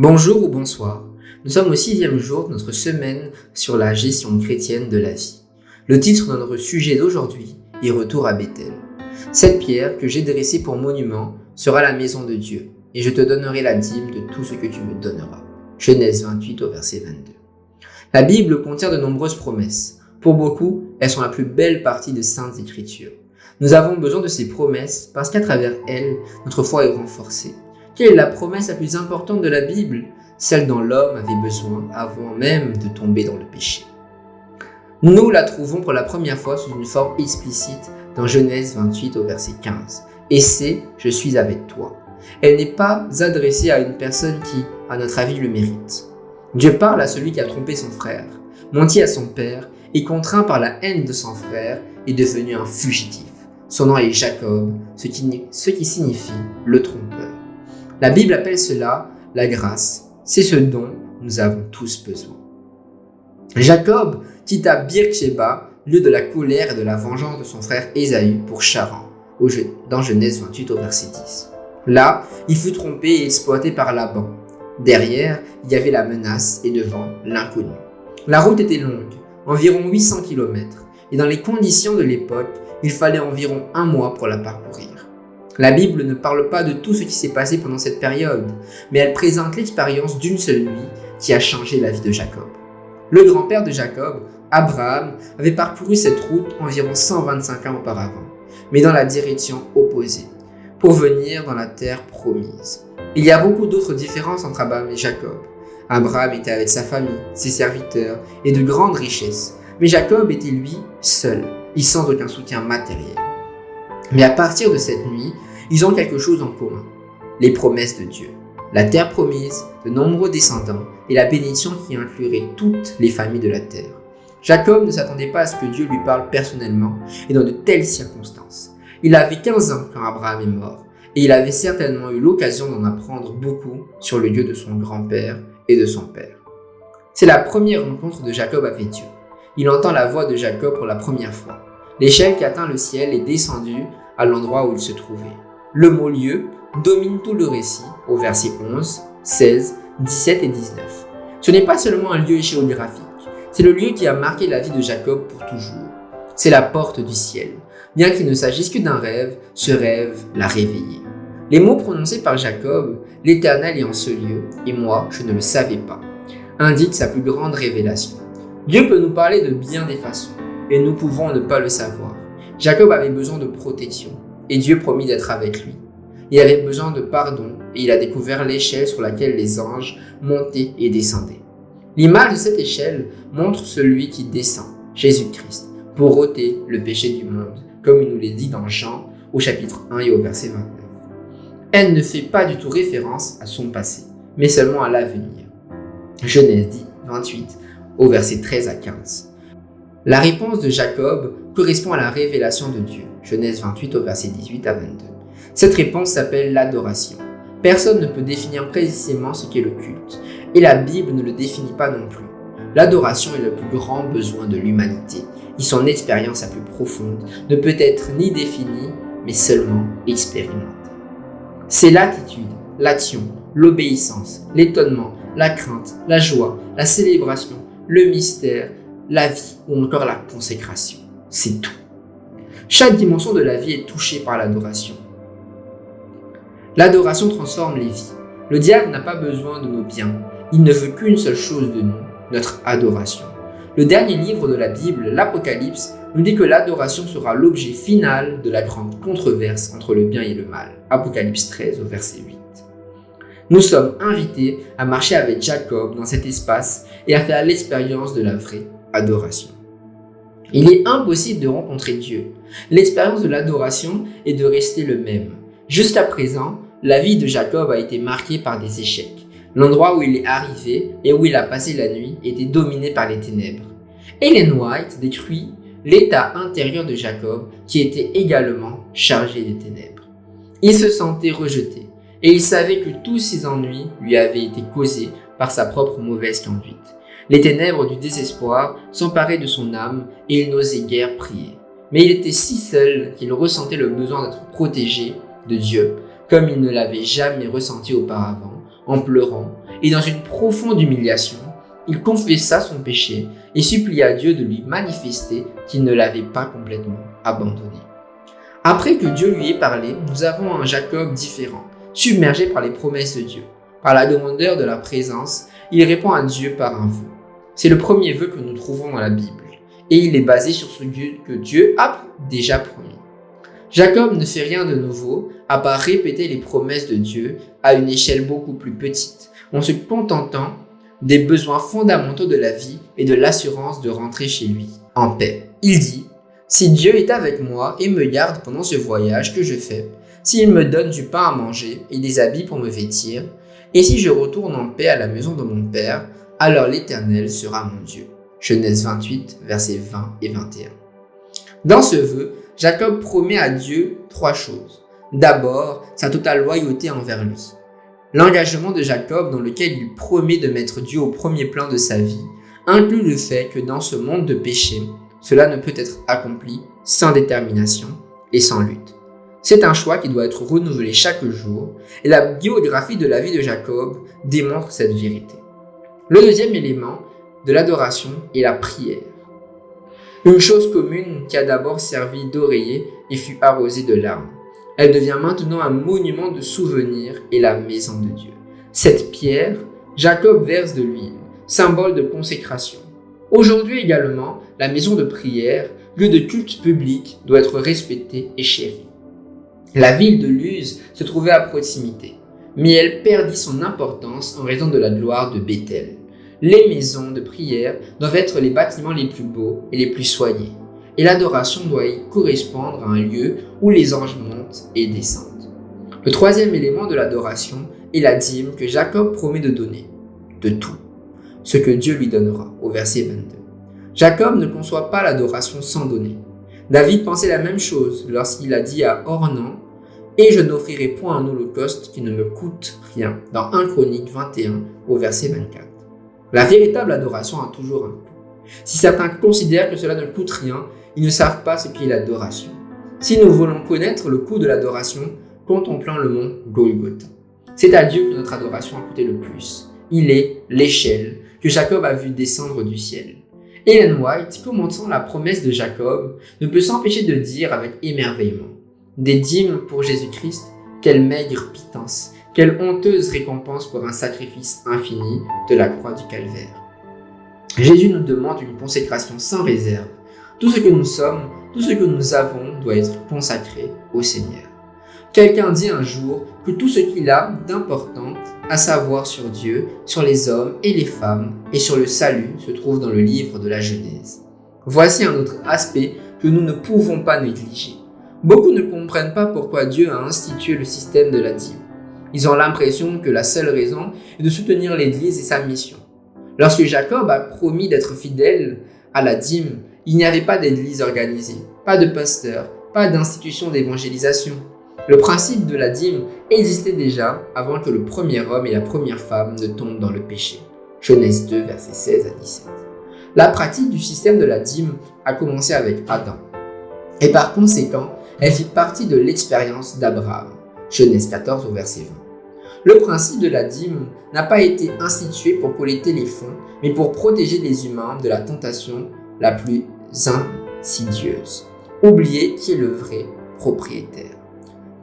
Bonjour ou bonsoir. Nous sommes au 6e jour de notre semaine sur la gestion chrétienne de la vie. Le titre de notre sujet d'aujourd'hui est Retour à Bethel. Cette pierre que j'ai dressée pour monument sera la maison de Dieu, et je te donnerai la dîme de tout ce que tu me donneras. Genèse 28 au verset 22. La Bible contient de nombreuses promesses. Pour beaucoup, elles sont la plus belle partie des Saintes Écritures. Nous avons besoin de ces promesses parce qu'à travers elles, notre foi est renforcée. Quelle est la promesse la plus importante de la Bible? Celle dont l'homme avait besoin avant même de tomber dans le péché. Nous la trouvons pour la première fois sous une forme explicite dans Genèse 28 au verset 15. Et c'est « Je suis avec toi ». Elle n'est pas adressée à une personne qui, à notre avis, le mérite. Dieu parle à celui qui a trompé son frère, menti à son père et contraint par la haine de son frère est devenu un fugitif. Son nom est Jacob, ce qui signifie le trompeur. La Bible appelle cela la grâce. C'est ce dont nous avons tous besoin. Jacob quitta Beersheba, lieu de la colère et de la vengeance de son frère Ésaü pour Charan, dans Genèse 28 au verset 10. Là, il fut trompé et exploité par Laban. Derrière, il y avait la menace et devant, l'inconnu. La route était longue, environ 800 km, et dans les conditions de l'époque, il fallait environ 1 mois pour la parcourir. La Bible ne parle pas de tout ce qui s'est passé pendant cette période, mais elle présente l'expérience d'une seule nuit qui a changé la vie de Jacob. Le grand-père de Jacob, Abraham, avait parcouru cette route environ 125 ans auparavant, mais dans la direction opposée, pour venir dans la terre promise. Il y a beaucoup d'autres différences entre Abraham et Jacob. Abraham était avec sa famille, ses serviteurs et de grandes richesses, mais Jacob était lui seul, et sans aucun soutien matériel. Mais à partir de cette nuit, ils ont quelque chose en commun, les promesses de Dieu, la terre promise, de nombreux descendants et la bénédiction qui inclurait toutes les familles de la terre. Jacob ne s'attendait pas à ce que Dieu lui parle personnellement et dans de telles circonstances. Il avait 15 ans quand Abraham est mort et il avait certainement eu l'occasion d'en apprendre beaucoup sur le Dieu de son grand-père et de son père. C'est la première rencontre de Jacob avec Dieu. Il entend la voix de Jacob pour la première fois. L'échelle qui atteint le ciel est descendue à l'endroit où il se trouvait. Le mot lieu domine tout le récit au verset 11, 16, 17 et 19. Ce n'est pas seulement un lieu géographique, c'est le lieu qui a marqué la vie de Jacob pour toujours. C'est la porte du ciel. Bien qu'il ne s'agisse que d'un rêve, ce rêve l'a réveillé. Les mots prononcés par Jacob, l'Éternel est en ce lieu, et moi je ne le savais pas, indiquent sa plus grande révélation. Dieu peut nous parler de bien des façons, et nous pouvons ne pas le savoir. Jacob avait besoin de protection, et Dieu promit d'être avec lui. Il avait besoin de pardon, et il a découvert l'échelle sur laquelle les anges montaient et descendaient. L'image de cette échelle montre celui qui descend, Jésus-Christ, pour ôter le péché du monde, comme il nous l'est dit dans Jean, au chapitre 1 et au verset 29. Elle ne fait pas du tout référence à son passé, mais seulement à l'avenir. Genèse 28, au verset 13 à 15. La réponse de Jacob correspond à la révélation de Dieu, Genèse 28 au verset 18 à 22. Cette réponse s'appelle l'adoration. Personne ne peut définir précisément ce qu'est le culte, et la Bible ne le définit pas non plus. L'adoration est le plus grand besoin de l'humanité, et son expérience la plus profonde ne peut être ni définie, mais seulement expérimentée. C'est l'attitude, l'action, l'obéissance, l'étonnement, la crainte, la joie, la célébration, le mystère, la vie ou encore la consécration. C'est tout. Chaque dimension de la vie est touchée par l'adoration. L'adoration transforme les vies. Le diable n'a pas besoin de nos biens. Il ne veut qu'une seule chose de nous, notre adoration. Le dernier livre de la Bible, l'Apocalypse, nous dit que l'adoration sera l'objet final de la grande controverse entre le bien et le mal. Apocalypse 13 au verset 8. Nous sommes invités à marcher avec Jacob dans cet espace et à faire l'expérience de la vraie adoration. Il est impossible de rencontrer Dieu. L'expérience de l'adoration est de rester le même. Jusqu'à présent, la vie de Jacob a été marquée par des échecs. L'endroit où il est arrivé et où il a passé la nuit était dominé par les ténèbres. Ellen White décrit l'état intérieur de Jacob qui était également chargé des ténèbres. Il se sentait rejeté et il savait que tous ses ennuis lui avaient été causés par sa propre mauvaise conduite. Les ténèbres du désespoir s'emparaient de son âme et il n'osait guère prier. Mais il était si seul qu'il ressentait le besoin d'être protégé de Dieu, comme il ne l'avait jamais ressenti auparavant, en pleurant et dans une profonde humiliation, il confessa son péché et supplia Dieu de lui manifester qu'il ne l'avait pas complètement abandonné. Après que Dieu lui ait parlé, nous avons un Jacob différent, submergé par les promesses de Dieu. Par la demandeur de la présence, il répond à Dieu par un vœu. C'est le premier vœu que nous trouvons dans la Bible, et il est basé sur ce que Dieu a déjà promis. Jacob ne fait rien de nouveau, à part répéter les promesses de Dieu à une échelle beaucoup plus petite, en se contentant des besoins fondamentaux de la vie et de l'assurance de rentrer chez lui, en paix. Il dit « Si Dieu est avec moi et me garde pendant ce voyage que je fais, s'il me donne du pain à manger et des habits pour me vêtir, et si je retourne en paix à la maison de mon Père, alors l'Éternel sera mon Dieu. » Genèse 28, versets 20 et 21. Dans ce vœu, Jacob promet à Dieu 3 choses. D'abord, sa totale loyauté envers lui. L'engagement de Jacob dans lequel il promet de mettre Dieu au premier plan de sa vie inclut le fait que dans ce monde de péché, cela ne peut être accompli sans détermination et sans lutte. C'est un choix qui doit être renouvelé chaque jour et la biographie de la vie de Jacob démontre cette vérité. Le deuxième élément de l'adoration est la prière. Une chose commune qui a d'abord servi d'oreiller et fut arrosée de larmes. Elle devient maintenant un monument de souvenir et la maison de Dieu. Cette pierre, Jacob verse de l'huile, symbole de consécration. Aujourd'hui également, la maison de prière, lieu de culte public, doit être respectée et chérie. La ville de Luz se trouvait à proximité, mais elle perdit son importance en raison de la gloire de Béthel. Les maisons de prière doivent être les bâtiments les plus beaux et les plus soignés, et l'adoration doit y correspondre à un lieu où les anges montent et descendent. Le troisième élément de l'adoration est la dîme que Jacob promet de donner, de tout, ce que Dieu lui donnera, au verset 22. Jacob ne conçoit pas l'adoration sans donner. David pensait la même chose lorsqu'il a dit à Ornan « Et je n'offrirai point un holocauste qui ne me coûte rien » dans 1 Chroniques 21 au verset 24. La véritable adoration a toujours un coût. Si certains considèrent que cela ne coûte rien, ils ne savent pas ce qu'est l'adoration. Si nous voulons connaître le coût de l'adoration, contemplons le mont Golgotha. C'est à Dieu que notre adoration a coûté le plus. Il est l'échelle que Jacob a vu descendre du ciel. Ellen White, commentant la promesse de Jacob, ne peut s'empêcher de dire avec émerveillement « Des dîmes pour Jésus-Christ, quelle maigre pitance, quelle honteuse récompense pour un sacrifice infini de la croix du calvaire. » Jésus nous demande une consécration sans réserve. Tout ce que nous sommes, tout ce que nous avons doit être consacré au Seigneur. Quelqu'un dit un jour que tout ce qu'il a d'important à savoir sur Dieu, sur les hommes et les femmes et sur le salut se trouve dans le livre de la Genèse. Voici un autre aspect que nous ne pouvons pas négliger. Beaucoup ne comprennent pas pourquoi Dieu a institué le système de la dîme. Ils ont l'impression que la seule raison est de soutenir l'Église et sa mission. Lorsque Jacob a promis d'être fidèle à la dîme, il n'y avait pas d'église organisée, pas de pasteur, pas d'institution d'évangélisation. Le principe de la dîme existait déjà avant que le premier homme et la première femme ne tombent dans le péché. Genèse 2, versets 16 à 17. La pratique du système de la dîme a commencé avec Adam. Et par conséquent, elle fit partie de l'expérience d'Abraham. Genèse 14 au verset 20. Le principe de la dîme n'a pas été institué pour collecter les fonds, mais pour protéger les humains de la tentation la plus insidieuse. Oublier qui est le vrai propriétaire.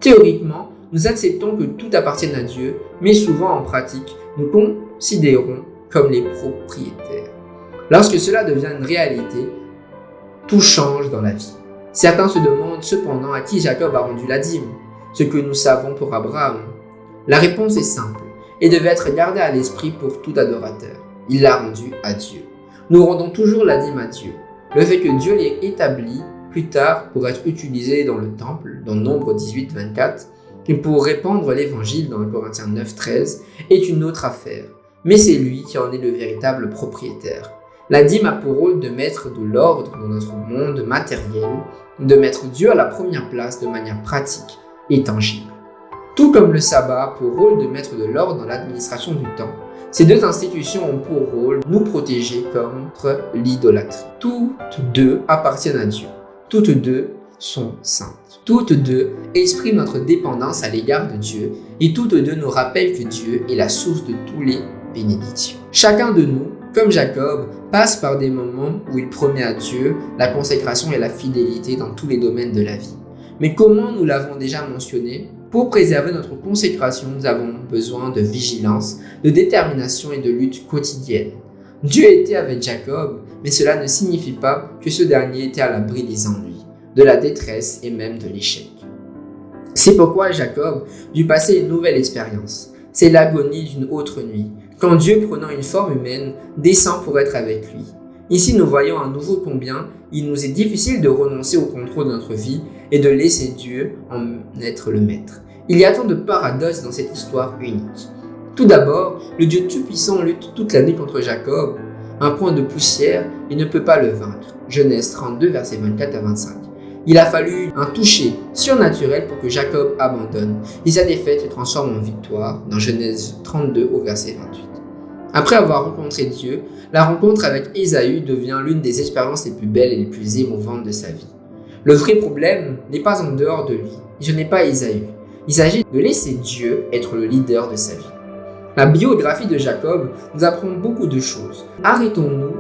Théoriquement, nous acceptons que tout appartienne à Dieu, mais souvent en pratique, nous considérons comme les propriétaires. Lorsque cela devient une réalité, tout change dans la vie. Certains se demandent cependant à qui Jacob a rendu la dîme, ce que nous savons pour Abraham. La réponse est simple et devait être gardée à l'esprit pour tout adorateur. Il l'a rendue à Dieu. Nous rendons toujours la dîme à Dieu. Le fait que Dieu l'ait établi plus tard pour être utilisé dans le temple, dans Nombre 18, 24, et pour répandre l'évangile dans Corinthiens 9, 13, est une autre affaire. Mais c'est lui qui en est le véritable propriétaire. La dîme a pour rôle de mettre de l'ordre dans notre monde matériel, de mettre Dieu à la première place de manière pratique et tangible. Tout comme le sabbat a pour rôle de mettre de l'ordre dans l'administration du temps, ces deux institutions ont pour rôle de nous protéger contre l'idolâtrie. Toutes deux appartiennent à Dieu. Toutes deux sont saintes. Toutes deux expriment notre dépendance à l'égard de Dieu et toutes deux nous rappellent que Dieu est la source de tous les bénédiction. Chacun de nous, comme Jacob, passe par des moments où il promet à Dieu la consécration et la fidélité dans tous les domaines de la vie. Mais comment nous l'avons déjà mentionné, pour préserver notre consécration, nous avons besoin de vigilance, de détermination et de lutte quotidienne. Dieu était avec Jacob, mais cela ne signifie pas que ce dernier était à l'abri des ennuis, de la détresse et même de l'échec. C'est pourquoi Jacob dut passer une nouvelle expérience. C'est l'agonie d'une autre nuit, quand Dieu, prenant une forme humaine, descend pour être avec lui. Ici, nous voyons à nouveau combien il nous est difficile de renoncer au contrôle de notre vie et de laisser Dieu en être le maître. Il y a tant de paradoxes dans cette histoire unique. Tout d'abord, le Dieu Tout-Puissant lutte toute la nuit contre Jacob. Un point de poussière, il ne peut pas le vaincre. Genèse 32, versets 24 à 25. Il a fallu un toucher surnaturel pour que Jacob abandonne. Et sa défaite se transforme en victoire dans Genèse 32 au verset 28. Après avoir rencontré Dieu, la rencontre avec Ésaü devient l'une des expériences les plus belles et les plus émouvantes de sa vie. Le vrai problème n'est pas en dehors de lui, ce n'est pas Ésaü. Il s'agit de laisser Dieu être le leader de sa vie. La biographie de Jacob nous apprend beaucoup de choses. Arrêtons-nous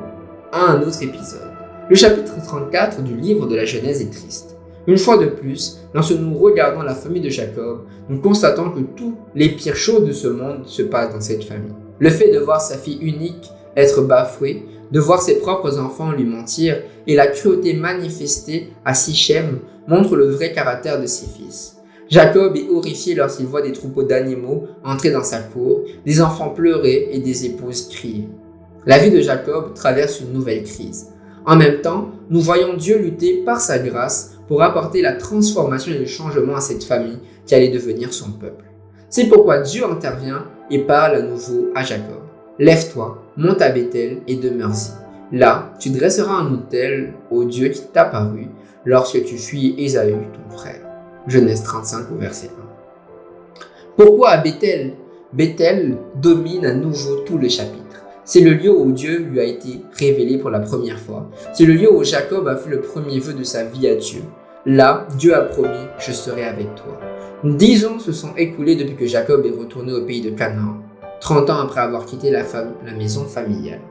à un autre épisode. Le chapitre 34 du livre de la Genèse est triste. Une fois de plus, lorsque nous regardons la famille de Jacob, nous constatons que toutes les pires choses de ce monde se passent dans cette famille. Le fait de voir sa fille unique être bafouée, de voir ses propres enfants lui mentir et la cruauté manifestée à Sichem montrent le vrai caractère de ses fils. Jacob est horrifié lorsqu'il voit des troupeaux d'animaux entrer dans sa cour, des enfants pleurer et des épouses crier. La vie de Jacob traverse une nouvelle crise. En même temps, nous voyons Dieu lutter par sa grâce pour apporter la transformation et le changement à cette famille qui allait devenir son peuple. C'est pourquoi Dieu intervient et parle à nouveau à Jacob. Lève-toi, monte à Béthel et demeure-y. Là, tu dresseras un autel au Dieu qui t'a paru lorsque tu fuis Ésaü, ton frère. Genèse 35 au verset 1. Pourquoi à Béthel? Béthel domine à nouveau tout le chapitre. C'est le lieu où Dieu lui a été révélé pour la première fois. C'est le lieu où Jacob a fait le premier vœu de sa vie à Dieu. Là, Dieu a promis « Je serai avec toi ». 10 ans se sont écoulés depuis que Jacob est retourné au pays de Canaan, 30 ans après avoir quitté la maison familiale.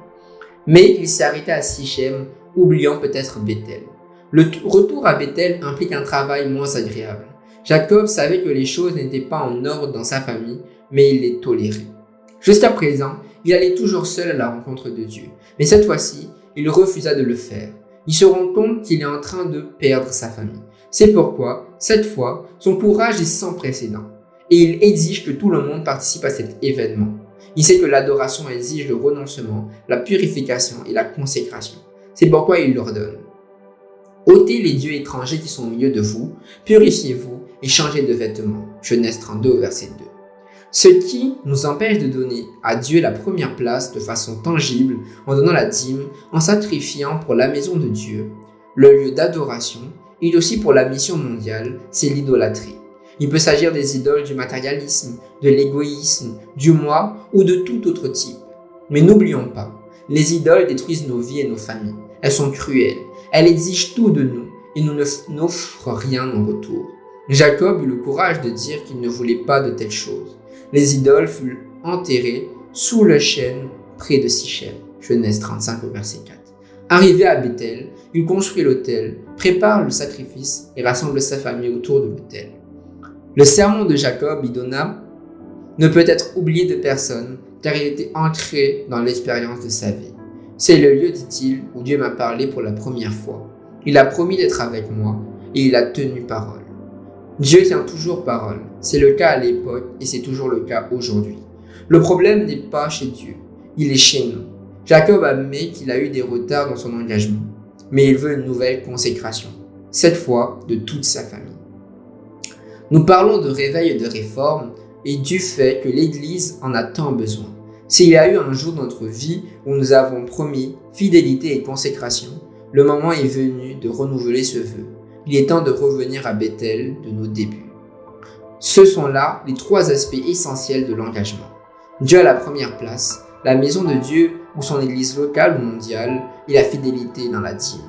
Mais il s'est arrêté à Sichem, oubliant peut-être Béthel. Le retour à Béthel implique un travail moins agréable. Jacob savait que les choses n'étaient pas en ordre dans sa famille, mais il les tolérait. Jusqu'à présent, il allait toujours seul à la rencontre de Dieu. Mais cette fois-ci, il refusa de le faire. Il se rend compte qu'il est en train de perdre sa famille. C'est pourquoi, cette fois, son courage est sans précédent. Et il exige que tout le monde participe à cet événement. Il sait que l'adoration exige le renoncement, la purification et la consécration. C'est pourquoi il l'ordonne. Ôtez les dieux étrangers qui sont au milieu de vous, purifiez-vous et changez de vêtements. Genèse 32 au verset 2. Ce qui nous empêche de donner à Dieu la première place de façon tangible en donnant la dîme, en sacrifiant pour la maison de Dieu, le lieu d'adoration, et aussi pour la mission mondiale, c'est l'idolâtrie. Il peut s'agir des idoles du matérialisme, de l'égoïsme, du moi ou de tout autre type. Mais n'oublions pas, les idoles détruisent nos vies et nos familles. Elles sont cruelles, elles exigent tout de nous et nous n'offrent rien en retour. Jacob eut le courage de dire qu'il ne voulait pas de telles choses. Les idoles furent enterrées sous le chêne près de Sichem. Genèse 35 au verset 4. Arrivé à Béthel, il construit l'autel, prépare le sacrifice et rassemble sa famille autour de l'autel. Le sermon de Jacob, Idona, ne peut être oublié de personne car il était ancré dans l'expérience de sa vie. C'est le lieu, dit-il, où Dieu m'a parlé pour la première fois. Il a promis d'être avec moi et il a tenu parole. Dieu tient toujours parole. C'est le cas à l'époque et c'est toujours le cas aujourd'hui. Le problème n'est pas chez Dieu, il est chez nous. Jacob admet qu'il a eu des retards dans son engagement, mais il veut une nouvelle consécration, cette fois de toute sa famille. Nous parlons de réveil et de réforme et du fait que l'Église en a tant besoin. S'il y a eu un jour dans notre vie où nous avons promis fidélité et consécration, le moment est venu de renouveler ce vœu. Il est temps de revenir à Béthel de nos débuts. Ce sont là les 3 aspects essentiels de l'engagement. Dieu à la première place, la maison de Dieu ou son église locale ou mondiale et la fidélité dans la dîme.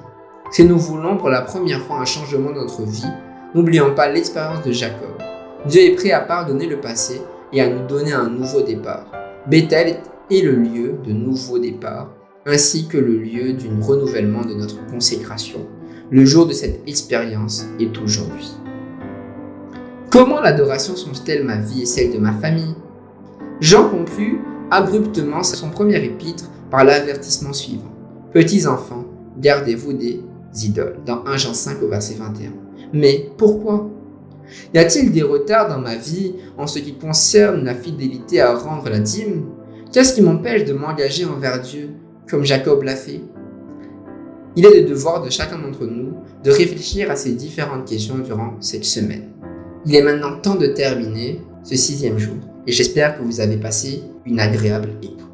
Si nous voulons pour la première fois un changement dans notre vie, n'oublions pas l'expérience de Jacob. Dieu est prêt à pardonner le passé et à nous donner un nouveau départ. Béthel est le lieu de nouveau départ, ainsi que le lieu d'un renouvellement de notre consécration. Le jour de cette expérience est aujourd'hui. Comment l'adoration change-t-elle ma vie et celle de ma famille? Jean conclut abruptement son premier épître par l'avertissement suivant. Petits enfants, gardez-vous des idoles, dans 1 Jean 5 au verset 21. Mais pourquoi? Y a-t-il des retards dans ma vie en ce qui concerne la fidélité à rendre la dîme? Qu'est-ce qui m'empêche de m'engager envers Dieu, comme Jacob l'a fait? Il est le devoir de chacun d'entre nous de réfléchir à ces différentes questions durant cette semaine. Il est maintenant temps de terminer ce 6e jour et j'espère que vous avez passé une agréable écoute.